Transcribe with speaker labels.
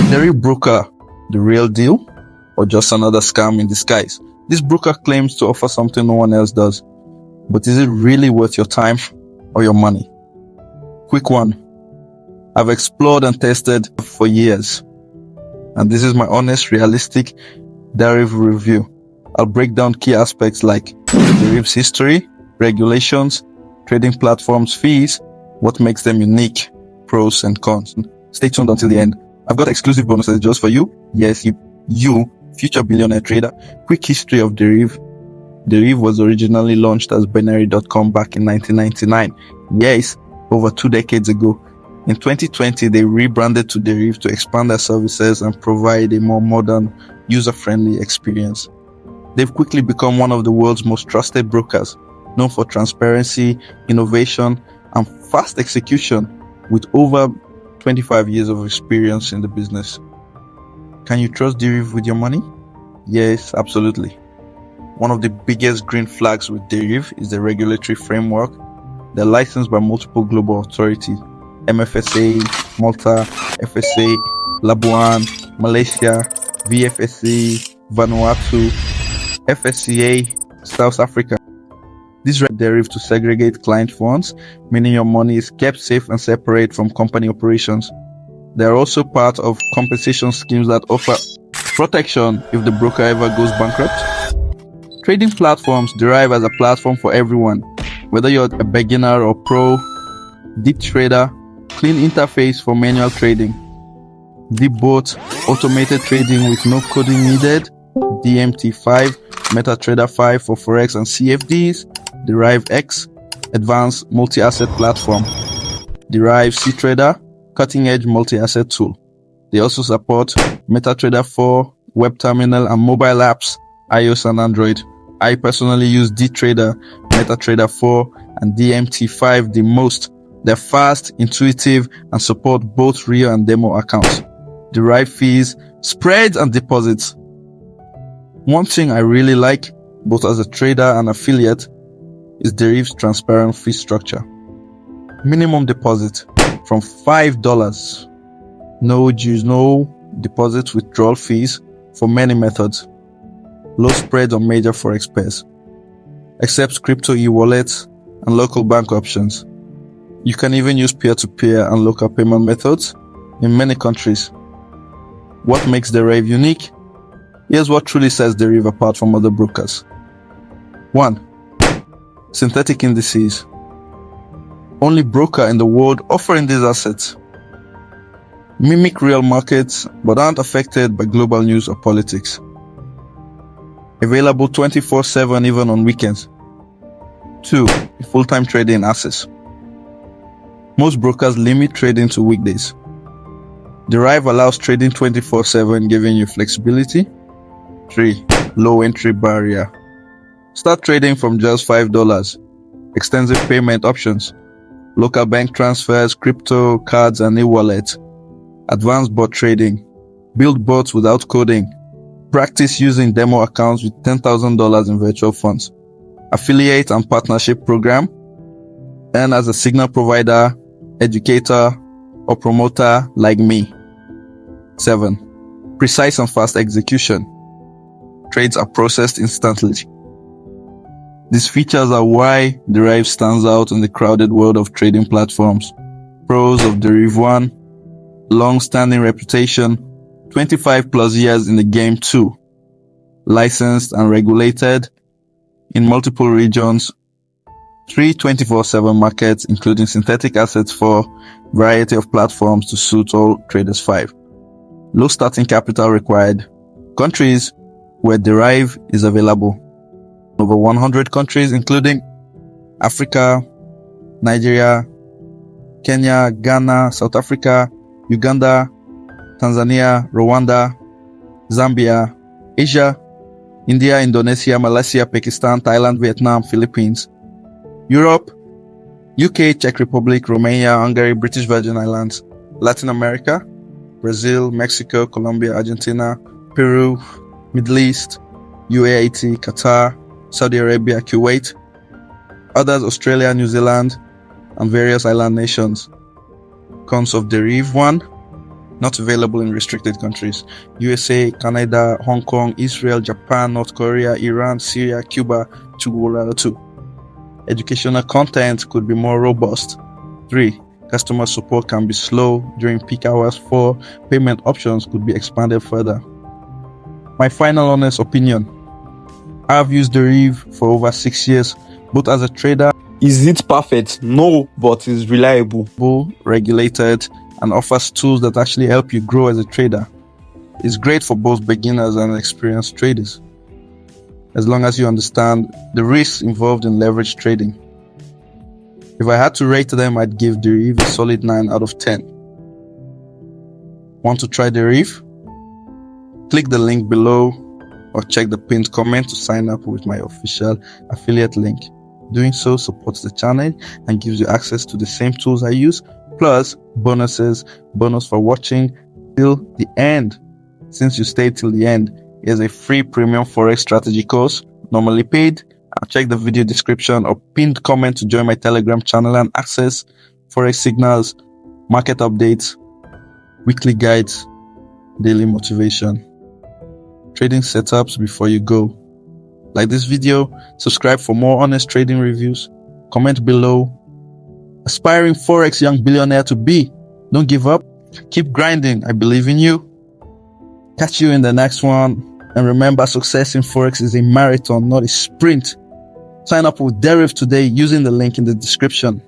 Speaker 1: Deriv broker the real deal or just another scam in disguise? This broker claims to offer something no one else does, but is it really worth your time or your money? Quick one. I've explored and tested for years, and this is my honest, realistic Deriv review. I'll break down key aspects like Deriv's history, regulations, trading platforms, fees, what makes them unique, pros and cons. Stay tuned until the end. I've got exclusive bonuses just for you. Yes, you, future billionaire trader. Quick history of Deriv. Deriv was originally launched as binary.com back in 1999. Yes, over 2 decades ago. In 2020, they rebranded to Deriv to expand their services and provide a more modern, user-friendly experience. They've quickly become one of the world's most trusted brokers, known for transparency, innovation, and fast execution, with over 25 years of experience in the business. Can you trust Deriv with your money? Yes, absolutely. One of the biggest green flags with Deriv is the regulatory framework. They're licensed by multiple global authorities: MFSA, Malta, FSA, Labuan, Malaysia, VFSA, Vanuatu, FSCA, South Africa. This Deriv to segregate client funds, meaning your money is kept safe and separate from company operations. They are also part of compensation schemes that offer protection if the broker ever goes bankrupt. Trading platforms derive as a platform for everyone, whether you're a beginner or pro. DTrader, clean interface for manual trading. DBot, automated trading with no coding needed. DMT5, MetaTrader 5 for forex and CFDs. Deriv X, advanced multi-asset platform. Deriv CTrader, cutting-edge multi-asset tool. They also support MetaTrader 4, web terminal and mobile apps, iOS and Android. I personally use DTrader, MetaTrader 4 and DMT5 the most. They're fast, intuitive, and support both real and demo accounts. Deriv fees, spreads, and deposits. One thing I really like, both as a trader and affiliate, is Deriv's transparent fee structure. Minimum deposit from $5. No dues, no deposit withdrawal fees for many methods. Low spreads on major forex pairs. Accepts crypto e-wallets and local bank options. You can even use peer-to-peer and local payment methods in many countries. What makes Deriv unique? Here's what truly sets Deriv apart from other brokers. 1. Synthetic indices. Only broker in the world offering these assets. Mimic real markets but aren't affected by global news or politics. Available 24/7 even on weekends. 2. Full-time trading access. Most brokers limit trading to weekdays. Deriv allows trading 24/7, giving you flexibility. 3. Low entry barrier. Start trading from just $5. Extensive payment options. Local bank transfers, crypto, cards and e-wallet. Advanced bot trading. Build bots without coding. Practice using demo accounts with $10,000 in virtual funds. Affiliate and partnership program. Earn as a signal provider, educator, or promoter like me. 7. Precise and fast execution. Trades are processed instantly. These features are why Deriv stands out in the crowded world of trading platforms. Pros of Deriv: 1. Long-standing reputation, 25 plus years in the game. 2. Licensed and regulated in multiple regions. 3. 24/7 markets, including synthetic assets for variety of platforms to suit all traders. 5. Low starting capital required. Countries where Deriv is available. Over 100 countries, including Africa, Nigeria, Kenya, Ghana, South Africa, Uganda, Tanzania, Rwanda, Zambia, Asia, India, Indonesia, Malaysia, Pakistan, Thailand, Vietnam, Philippines, Europe, UK, Czech Republic, Romania, Hungary, British Virgin Islands, Latin America, Brazil, Mexico, Colombia, Argentina, Peru, Middle East, UAE, Qatar, Saudi Arabia, Kuwait, others Australia, New Zealand, and various island nations. Cons of Deriv: 1. Not available in restricted countries. USA, Canada, Hong Kong, Israel, Japan, North Korea, Iran, Syria, Cuba, 𝐂𝐥𝐢𝐳. Educational content could be more robust. 3. Customer support can be slow during peak hours. 4. Payment options could be expanded further. My final honest opinion. I have used Deriv for over 6 years, both as a trader.
Speaker 2: Is it perfect? No, but it's reliable,
Speaker 1: regulated, and offers tools that actually help you grow as a trader. It's great for both beginners and experienced traders, as long as you understand the risks involved in leverage trading. If I had to rate them, I'd give Deriv a solid 9 out of 10. Want to try Deriv? Click the link below or check the pinned comment to sign up with my official affiliate link. Doing so supports the channel and gives you access to the same tools I use, plus bonus for watching till the end. Since you stayed till the end, here's a free premium forex strategy course, normally paid. Check the video description or pinned comment to join my Telegram channel and access forex signals, market updates, weekly guides, daily motivation, trading setups before you go. Like this video, subscribe for more honest trading reviews, comment below. Aspiring forex young billionaire to be. Don't give up. Keep grinding. I believe in you. Catch you in the next one. And remember, success in forex is a marathon, not a sprint. Sign up with Deriv today using the link in the description.